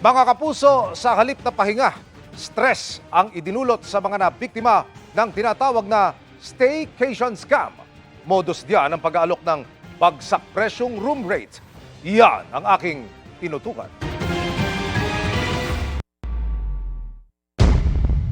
Mga kapuso, sa halip na pahinga, stress ang idinulot sa mga nabiktima ng tinatawag na staycation scam. Modus diyan ang pag-aalok ng bagsak presyong room rate. Yan ang aking tinutukan.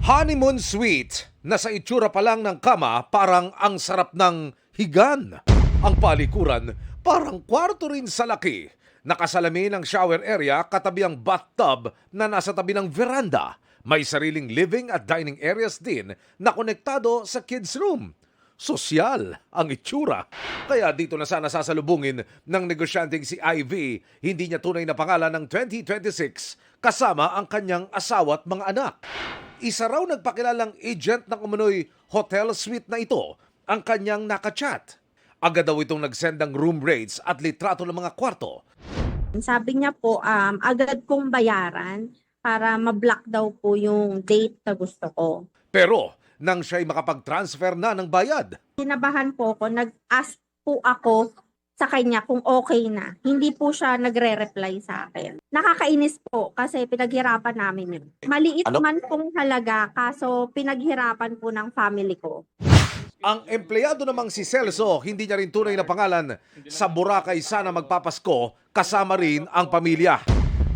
Honeymoon suite na sa itsura pa lang ng kama parang ang sarap ng higan. Ang palikuran parang kwarto rin sa laki. Nakasalamin ang shower area katabi ang bathtub na nasa tabi ng veranda. May sariling living at dining areas din na konektado sa kids room. Sosyal ang itsura. Kaya dito na sana sasalubungin ng negosyanteng si Ivy, hindi niya tunay na pangalan ng 2026 kasama ang kanyang asawa at mga anak. Isa raw nagpakilalang agent ng umunoy hotel suite na ito ang kanyang nakachat. Agad daw itong nagsend ng room rates at litrato ng mga kwarto. Sabi niya po, agad kong bayaran para ma-block daw po yung date na gusto ko. Pero nang siya'y makapag-transfer na ng bayad, Kinabahan po ako, nag-ask po ako sa kanya kung okay na. Hindi po siya nagre-reply sa akin. Nakakainis po kasi pinaghirapan namin yun. Maliit man pong halaga kaso pinaghirapan po ng family ko. ang empleyado namang si Celso, hindi niya rin tunay na pangalan, sa Boracay sana magpapasko kasama rin ang pamilya.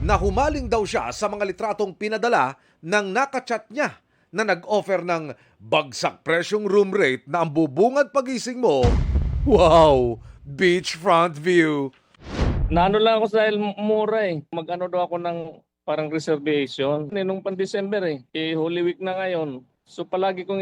Nahumaling daw siya sa mga litratong pinadala ng nakachat niya na nag-offer ng bagsak presyong room rate na ang bubungad pagising mo, wow, beachfront view. Naano lang ako dahil mura eh. Mag-ano daw ako ng parang reservation. Nung pan-December Holy Week na ngayon. So palagi kong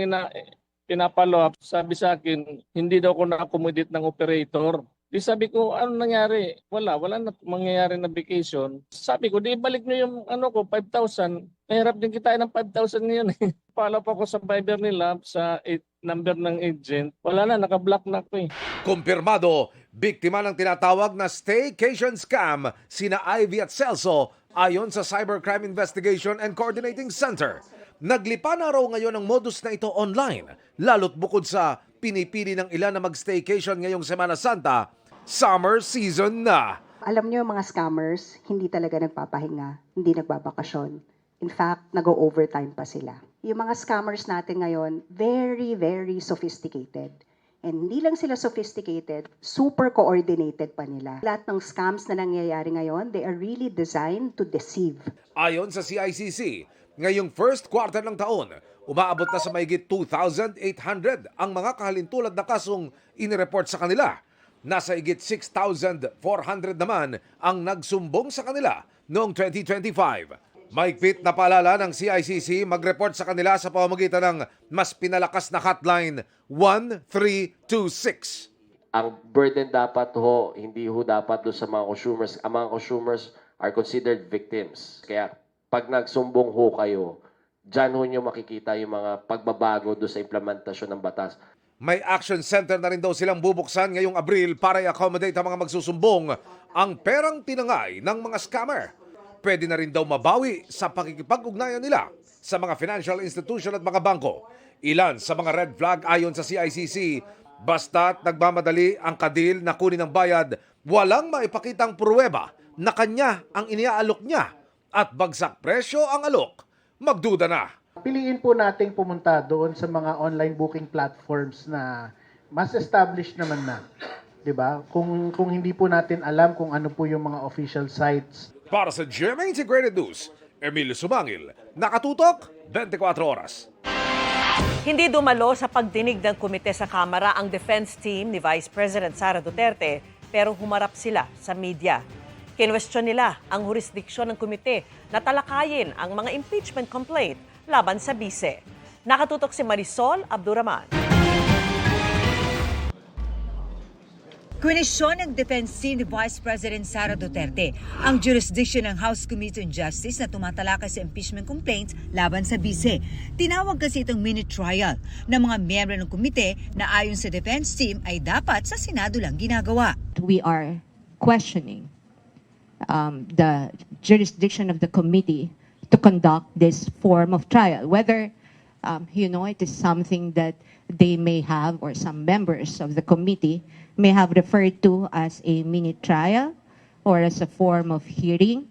pinapalo up. Sabi sa akin, hindi daw ako na-accommodate ng operator. Di sabi ko, ano nangyari? Wala na mangyayari na vacation. Sabi ko, di balik nyo yung 5,000. Mahirap din kita ng 5,000 ngayon eh. Follow pa ako sa Viber nila, sa number ng agent. Wala na, naka-block na ako eh. Kumpirmado, biktima ng tinatawag na staycation scam sina Ivy at Celso ayon sa Cybercrime Investigation and Coordinating Center. Naglipa na raw ngayon ang modus na ito online, lalo't bukod sa pinipili ng ilan na mag-staycation ngayong Semana Santa, summer season na. Alam niyo yung mga scammers, hindi talaga nagpapahinga, hindi nagbabakasyon. In fact, nag-overtime pa sila. Yung mga scammers natin ngayon, very, very sophisticated. And hindi lang sila sophisticated, super coordinated pa nila. Lahat ng scams na nangyayari ngayon, they are really designed to deceive. Ayon sa CICC, ngayong first quarter ng taon, umaabot na sa mahigit 2,800 ang mga kahalintulad na kasong inireport sa kanila. Nasa higit 6,400 naman ang nagsumbong sa kanila noong 2025. Mahigpit na paalala ng CICC mag-report sa kanila sa pamamagitan ng mas pinalakas na hotline 1326. Ang burden dapat hindi dapat doon sa mga consumers. Ang mga consumers are considered victims. Kaya pag nagsumbong kayo, dyan nyo makikita yung mga pagbabago doon sa implementasyon ng batas. May action center na rin daw silang bubuksan ngayong Abril para i-accommodate ang mga magsusumbong ang perang tinangay ng mga scammer. Pwede na rin daw mabawi sa pakikipag-ugnayan nila sa mga financial institution at mga bangko. Ilan sa mga red flag ayon sa CICC, basta't nagmamadali ang kadil na kunin ng bayad, walang maipakitang pruweba na kanya ang iniaalok niya at bagsak presyo ang alok, magduda na. Piliin po nating pumunta doon sa mga online booking platforms na mas established naman na. 'Di ba? Kung hindi po natin alam kung ano po yung mga official sites. Para sa GMA Integrated News, Emilio Sumangil, nakatutok 24 oras. Hindi dumalo sa pagdinig ng komite sa Kamara ang defense team ni Vice President Sara Duterte pero humarap sila sa media. Kinwestiyon nila ang jurisdiksyon ng komite na talakayin ang mga impeachment complaint laban sa bise. Nakatutok si Marisol Abduraman. Kwenisyon ng defense team ni Vice President Sara Duterte ang jurisdiction ng House Committee on Justice na tumatalakay sa impeachment complaints laban sa bise. Tinawag kasi itong mini trial ng mga miyembro ng komite na ayon sa defense team ay dapat sa Senado lang ginagawa. We are questioning the jurisdiction of the committee to conduct this form of trial, whether it is something that they may have or some members of the committee may have referred to as a mini trial or as a form of hearing.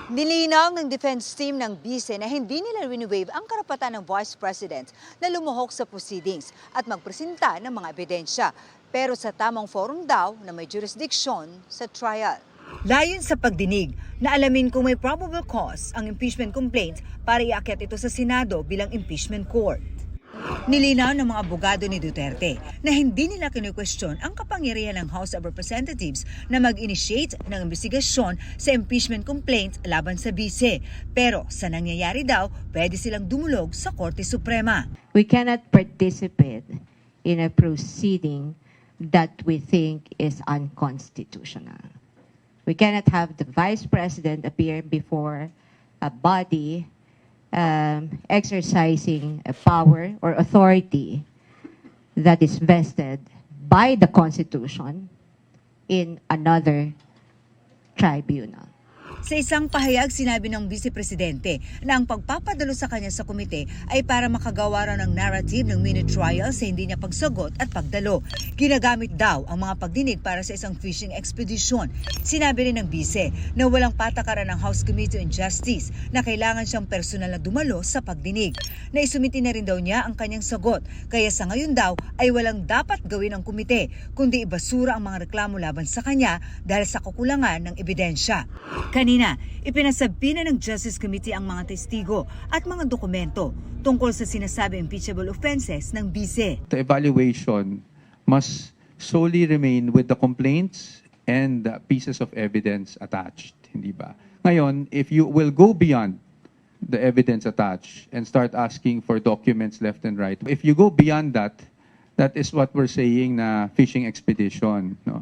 Nilinaw ng defense team ng BISE na hindi nila wini-waive ang karapatan ng Vice President na lumuhok sa proceedings at magpresenta ng mga ebidensya. Pero sa tamang forum daw na may jurisdiction sa trial. Layon sa pagdinig na alamin kung may probable cause ang impeachment complaint para iakyat ito sa Senado bilang impeachment court. Nilinaw ng mga abogado ni Duterte na hindi nila kinukwestiyon ang kapangyarihan ng House of Representatives na mag-initiate ng investigasyon sa impeachment complaint laban sa BISE. Pero sa nangyayari daw, pwede silang dumulog sa Korte Suprema. We cannot participate in a proceeding that we think is unconstitutional. We cannot have the Vice President appear before a body exercising a power or authority that is vested by the Constitution in another tribunal. Sa isang pahayag, sinabi ng Vice Presidente na ang pagpapadalo sa kanya sa komite ay para makagawa raw ng narrative ng mini trial sa hindi niya pagsagot at pagdalo. Ginagamit daw ang mga pagdinig para sa isang fishing expedition. Sinabi rin ng Vice na walang patakaran ng House Committee on Justice na kailangan siyang personal na dumalo sa pagdinig. Naisumiti na rin daw niya ang kanyang sagot, kaya sa ngayon daw ay walang dapat gawin ng komite, kundi ibasura ang mga reklamo laban sa kanya dahil sa kakulangan ng ebidensya. Kanina, ipinasabina ng Justice Committee ang mga testigo at mga dokumento tungkol sa sinasabi impeachable offenses ng BISE. The evaluation must solely remain with the complaints and the pieces of evidence attached, hindi ba? Ngayon, if you will go beyond the evidence attached and start asking for documents left and right, if you go beyond that, that is what we're saying na fishing expedition, no?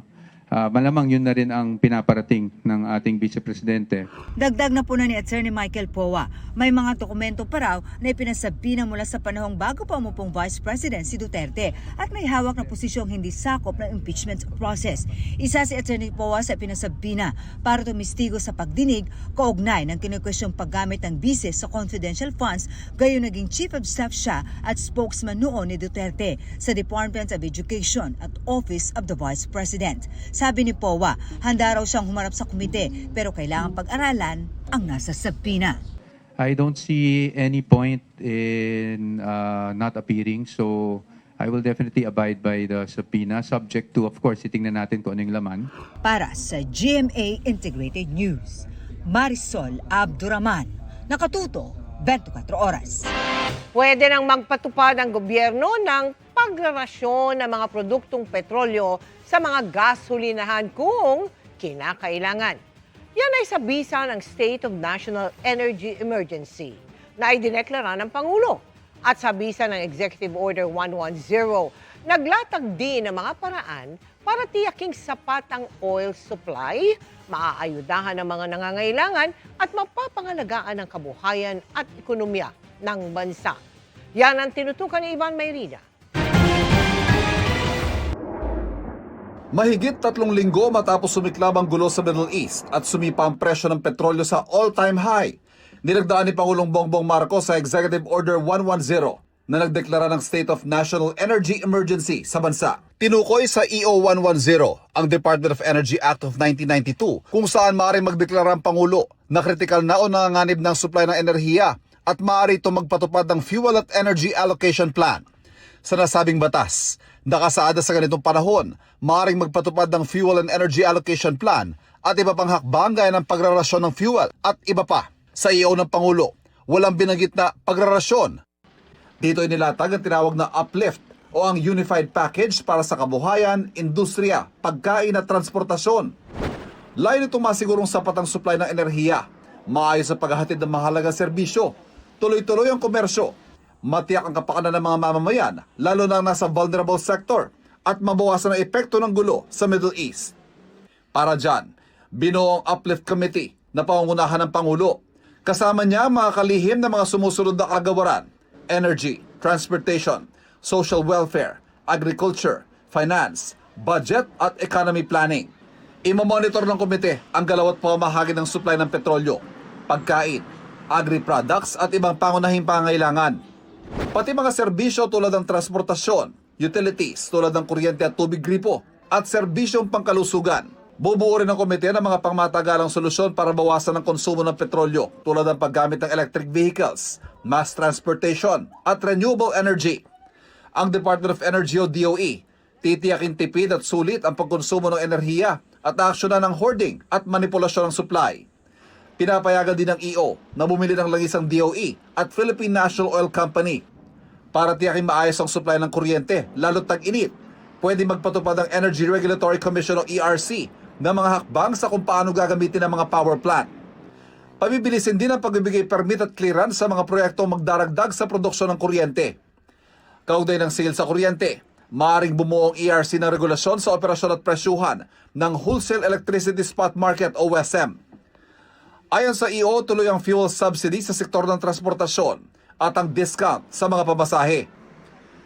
Malamang yun na rin ang pinaparating ng ating Vice Presidente. Dagdag na po na ni Attorney Michael Powa, may mga dokumento pa raw na ipinasabi na mula sa panahong bago pa umupong Vice President si Duterte at may hawak na posisyong hindi sakop ng impeachment process. Isa si Attorney Powa sa ipinasabi na para tumistigo sa pagdinig kaugnay ng kinukwestyong paggamit ng BISE sa confidential funds, gayon naging Chief of Staff siya at spokesman noon ni Duterte sa Department of Education at Office of the Vice President. Sabi ni Powa, handa raw siyang humarap sa komite pero kailangan pag-aralan ang nasa sabina. I don't see any point in not appearing, so I will definitely abide by the subpoena, subject to, of course, titingnan natin kung ano yung laman. Para sa GMA Integrated News, Marisol Abduraman, nakatuto 24 oras. Pwede nang magpatupad ang gobyerno ng pagrarasyon ng mga produktong petrolyo sa mga gasolinahan kung kinakailangan. Yan ay sa bisa ng State of National Energy Emergency na idineklara ng Pangulo. At sa bisa ng Executive Order 110, naglatag din ng mga paraan para tiyaking sapat ang oil supply, maaayudahan ang mga nangangailangan at mapapangalagaan ang kabuhayan at ekonomiya ng bansa. Yan ang tinutukan ni Ivan Mayrina. Mahigit 3 linggo matapos sumiklab ang gulo sa Middle East at sumipa ang presyo ng petrolyo sa all-time high, nilagdaan ni Pangulong Bongbong Marcos sa Executive Order 110 na nagdeklara ng State of National Energy Emergency sa bansa. Tinukoy sa EO 110 ang Department of Energy Act of 1992 kung saan maaaring magdeklara ang Pangulo na kritikal na o nanganganib ng supply ng enerhiya at maaari ito magpatupad ng Fuel at Energy Allocation Plan. Sa nasabing batas, nakasaada sa ganitong panahon, maaaring magpatupad ng Fuel and Energy Allocation Plan at iba pang hakbang gaya ng pagrarasyon ng fuel at iba pa. Sa EO ng Pangulo, walang binanggit na pagrarasyon. Dito inilatag ang tinawag na uplift o ang unified package para sa kabuhayan, industriya, pagkain at transportasyon. Layo nitong masigurong sapat ang supply ng enerhiya, maayos sa paghahatid ng mahalagang serbisyo, tuloy-tuloy ang komersyo, matiyak ang kapakanan ng mga mamamayan, lalo na nasa vulnerable sector, at mabawasan ang epekto ng gulo sa Middle East. Para dyan, binuo ang Uplift Committee na pangungunahan ng Pangulo. Kasama niya ang mga kalihim na mga sumusunod na kagawaran: energy, transportation, social welfare, agriculture, finance, budget at economy planning. Imamonitor ng komite ang galaw at pamahagi ng supply ng petrolyo, pagkain, agri-products at ibang pangunahing pangangailangan. Pati mga serbisyo tulad ng transportasyon, utilities tulad ng kuryente at tubig gripo, at serbisyong pangkalusugan. Bubuo rin ng komite ng mga pangmatagalang solusyon para bawasan ang konsumo ng petrolyo tulad ng paggamit ng electric vehicles, mass transportation at renewable energy. Ang Department of Energy o DOE, titiyakin tipid at sulit ang pagkonsumo ng enerhiya at aaksyonan ng hoarding at manipulasyon ng supply. Pinapayagan din ng EO na bumili ng langis ang DOE at Philippine National Oil Company para tiyakin maayos ang supply ng kuryente, lalo't tag-init. Pwede magpatupad ang Energy Regulatory Commission o ERC ng mga hakbang sa kung paano gagamitin ang mga power plant. Pabibilisin din ang pagbibigay permit at clearance sa mga proyektong magdaragdag sa produksyon ng kuryente. Kaugnay ng sale sa kuryente, maaaring bumuo ang ERC ng regulasyon sa operasyon at presyuhan ng Wholesale Electricity Spot Market o WESM. Ayon sa EO, tuloy ang fuel subsidy sa sektor ng transportasyon at ang discount sa mga pamasahe.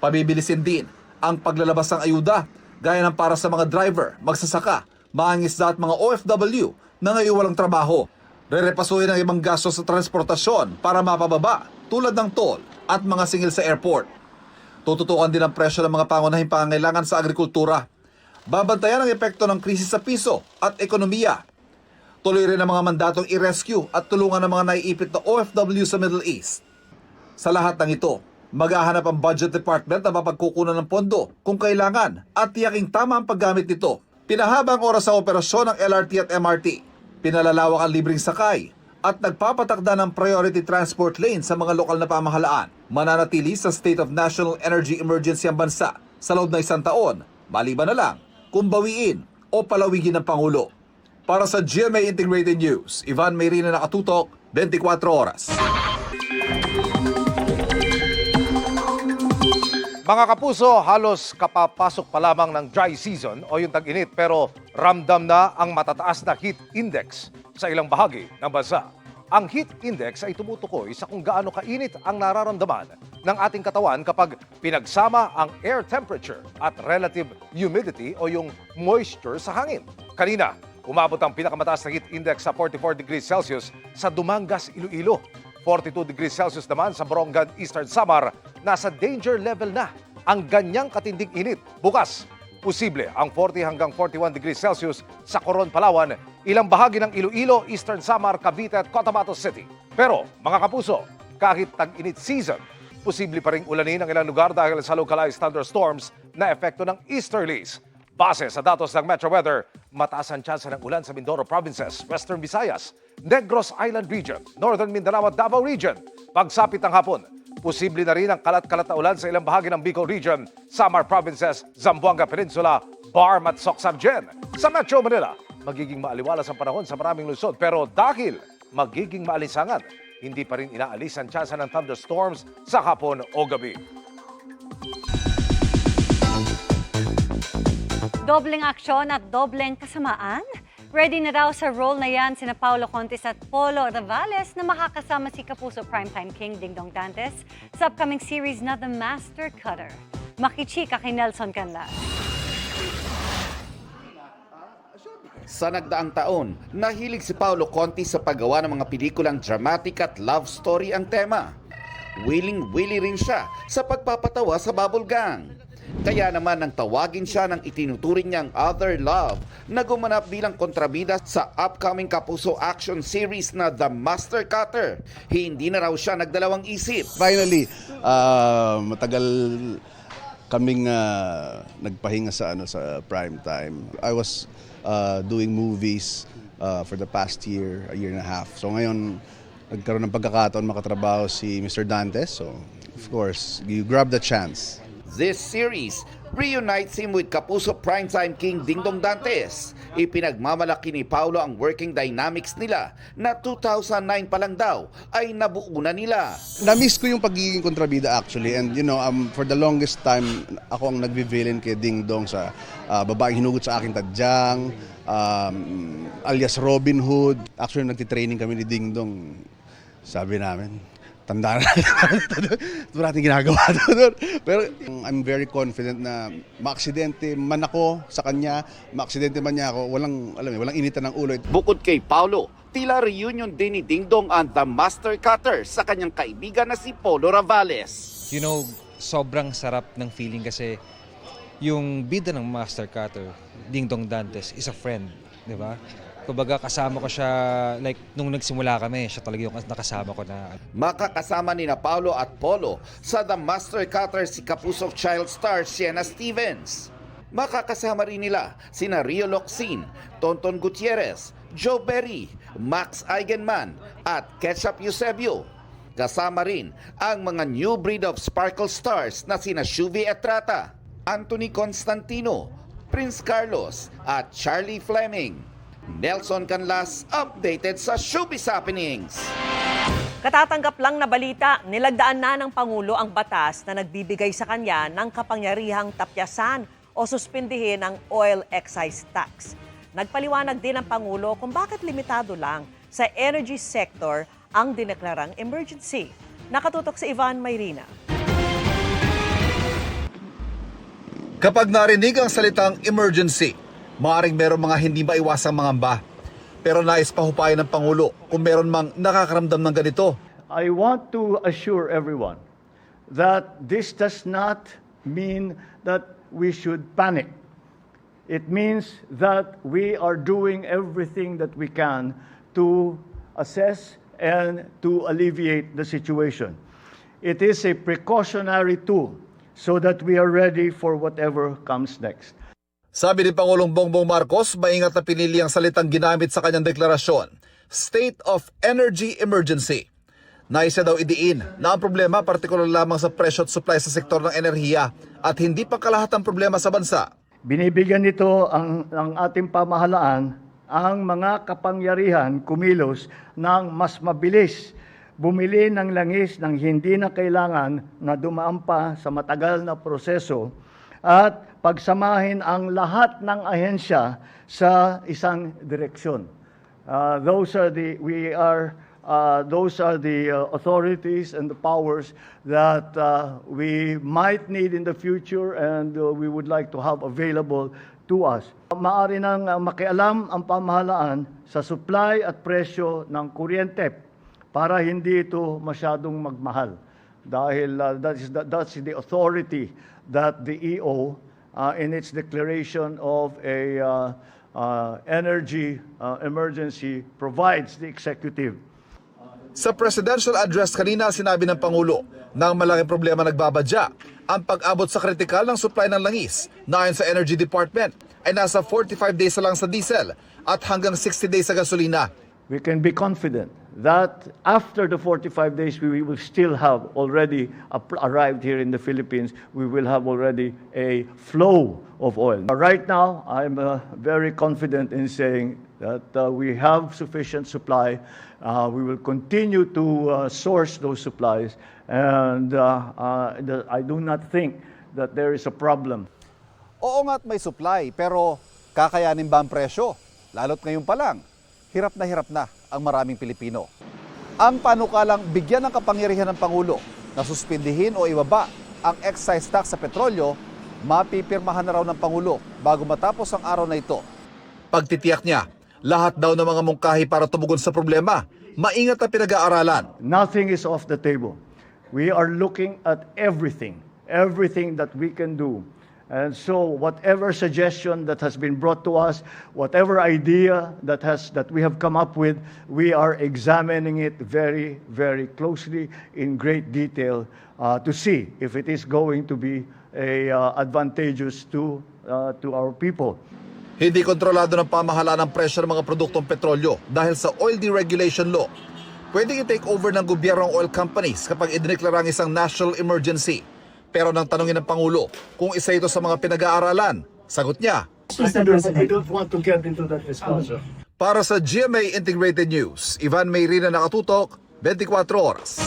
Pabibilisin din ang paglalabas ng ayuda gaya ng para sa mga driver, magsasaka, mangingisda at mga OFW na ngayon walang trabaho. Rerepasuhin ang ibang gastos sa transportasyon para mapababa tulad ng toll at mga singil sa airport. Tututukan din ang presyo ng mga pangunahing pangangailangan sa agrikultura. Babantayan ang epekto ng krisis sa piso at ekonomiya. Tuloy rin ang mga mandatong i-rescue at tulungan ng mga naiipit na OFW sa Middle East. Sa lahat ng ito, maghahanap ang Budget Department na mapagkukunan ng pondo kung kailangan at tiyaking tama ang paggamit nito. Pinahaba ang oras sa operasyon ng LRT at MRT. Pinalalawak ang libreng sakay at nagpapatakda ng priority transport lane sa mga lokal na pamahalaan. Mananatili sa state of national energy emergency ang bansa sa loob ng 1 taon, maliban na lang kung bawiin o palawigin ng Pangulo. Para sa GMA Integrated News, Ivan Mayrina, nakatutok, 24 oras. Mga kapuso, halos kapapasok pa lamang ng dry season o yung tag-init pero ramdam na ang matataas na heat index sa ilang bahagi ng bansa. Ang heat index ay tumutukoy sa kung gaano kainit ang nararamdaman ng ating katawan kapag pinagsama ang air temperature at relative humidity o yung moisture sa hangin. Kanina, umabot ang pinakamataas na heat index sa 44 degrees Celsius sa Dumangas, Iloilo. 42 degrees Celsius naman sa Borongan, Eastern Samar. Nasa danger level na ang ganyang katinding init. Bukas, posible ang 40 hanggang 41 degrees Celsius sa Coron, Palawan, ilang bahagi ng Iloilo, Eastern Samar, Cavite at Cotabato City. Pero mga kapuso, kahit tag-init season, posible pa ring ulanin ang ilang lugar dahil sa localized thunderstorms na epekto ng easterlies. Base sa datos ng Metro Weather, mataas ang tsansa ng ulan sa Mindoro Provinces, Western Visayas, Negros Island Region, Northern Mindanao at Davao Region. Pagsapit ng hapon, posible na rin ang kalat-kalat na ulan sa ilang bahagi ng Bicol Region, Samar Provinces, Zamboanga Peninsula, Barm at Socsamgen. Sa Metro Manila, magiging maaliwalas ang panahon sa maraming lungsod pero dahil magiging maalinsangan, hindi pa rin inaalis ang tsansa ng thunderstorms sa hapon o gabi. Dobleng aksyon at dobleng kasamaan? Ready na raw sa role na yan sina Paulo Contis at Polo Ravales na makakasama si Kapuso Primetime King Dingdong Dantes sa upcoming series na The Master Cutter. Makichika kay Nelson Canlas. Sa nagdaang taon, nahilig si Paulo Contis sa paggawa ng mga pelikulang dramatic at love story ang tema. Willing-willy rin siya sa pagpapatawa sa bubble gang. Kaya naman nang tawagin siya ng itinuturing niyang Other Love na gumanap bilang kontrabida sa upcoming Kapuso action series na The Master Cutter, hindi na raw siya nagdalawang isip. Finally, matagal kaming nagpahinga sa prime time. I was doing movies for the past year, a year and a half. So ngayon, nagkaroon ng pagkakataon makatrabaho si Mr. Dantes. So of course, you grab the chance. This series reunites him with Kapuso Primetime King Dingdong Dantes. Ipinagmamalaki ni Paulo ang working dynamics nila na 2009 pa lang daw ay nabuo na nila. Na-miss ko yung pagiging kontrabida actually, and for the longest time ako ang nagvi-villain kay Dingdong sa babaeng hinugot sa aking tadyang, alias Robin Hood. Actually nagtitraining kami ni Dingdong. Sabi namin, tanda na ito natin ginagawa doon. Pero I'm very confident na maaksidente man ako sa kanya, maaksidente man niya ako, walang initan ng ulo. Bukod kay Paulo, tila reunion din ni Dingdong ang The Master Cutter sa kanyang kaibigan na si Polo Ravales. You know, sobrang sarap ng feeling kasi yung bida ng Master Cutter, Dingdong Dantes, is a friend. di ba? Kumbaga kasama ko siya, like nung nagsimula kami, siya talaga yung nakasama ko na. Makakasama ni na Paulo at Polo sa The Master Cutter si Kapusok child star Sienna Stevens. Makakasama rin nila sina Rio Locsin, Tonton Gutierrez, Joe Berry, Max Eigenman at Ketchup Eusebio. Kasama rin ang mga new breed of sparkle stars na sina Shuvi Etrata, Anthony Constantino, Prince Carlos at Charlie Fleming. Nelson Canlas, updated sa Showbiz Happenings. Katatanggap lang na balita, nilagdaan na ng Pangulo ang batas na nagbibigay sa kanya ng kapangyarihang tapyasan o suspindihin ang oil excise tax. Nagpaliwanag din ang Pangulo kung bakit limitado lang sa energy sector ang dineklarang emergency. Nakatutok si Ivan Mayrina. Kapag narinig ang salitang emergency, maaaring meron mga hindi maiwasang mangamba. Pero nais pahupayan ng Pangulo kung meron mang nakakaramdam ng ganito. I want to assure everyone that this does not mean that we should panic. It means that we are doing everything that we can to assess and to alleviate the situation. It is a precautionary tool so that we are ready for whatever comes next. Sabi ni Pangulong Bongbong Marcos, maingat na pinili ang salitang ginamit sa kanyang deklarasyon, State of Energy Emergency. Nais niya daw idiin na ang problema partikular lamang sa presyo at supply sa sektor ng enerhiya at hindi pa kalahatang problema sa bansa. Binibigyan nito ang ating pamahalaan ang mga kapangyarihan kumilos ng mas mabilis, bumili ng langis ng hindi na kailangan na dumaan pa sa matagal na proseso at pagsamahin ang lahat ng ahensya sa isang direksyon. Those are the authorities and the powers that we might need in the future and we would like to have available to us. Maaari nang makialam ang pamahalaan sa supply at presyo ng kuryente para hindi ito masyadong magmahal. Dahil that's the authority that the EO in its declaration of a energy emergency provides the executive. Sa presidential address kanina, sinabi ng Pangulo na ang malaking problema nagbabadya ang pag-abot sa kritikal ng supply ng langis na ayon sa Energy Department ay nasa 45 days na lang sa diesel at hanggang 60 days sa gasolina. We can be confident that after the 45 days, we will still have already arrived here in the Philippines, we will have already a flow of oil. Right now, I'm very confident in saying that we have sufficient supply. We will continue to source those supplies, and I do not think that there is a problem. Oo nga't may supply, pero kakayanin ba ang presyo? Lalo't ngayon pa lang, hirap na ang maraming Pilipino. Ang panukalang bigyan ng kapangyarihan ng Pangulo na suspindihin o ibaba ang excise tax sa petrolyo, mapipirmahan na raw ng Pangulo bago matapos ang araw na ito. Pagtitiyak niya, lahat daw ng mga mungkahi para tumugon sa problema, maingat na pinag-aaralan. Nothing is off the table. We are looking at everything that we can do. And so whatever suggestion that has been brought to us, whatever idea that we have come up with, we are examining it very, very closely in great detail to see if it is going to be advantageous to our people. Hindi kontrolado ng pamahalaan ang presyo ng mga produktong petrolyo dahil sa oil deregulation law. Pwedeng i-take over ng gobyerno ang oil companies kapag idineklara ang isang national emergency. Pero nang tanungin ng Pangulo kung isa ito sa mga pinag-aaralan, sagot niya, I don't want to get into that discussion. Para sa GMA Integrated News, Ivan Mayrina, nakatutok, 24 oras.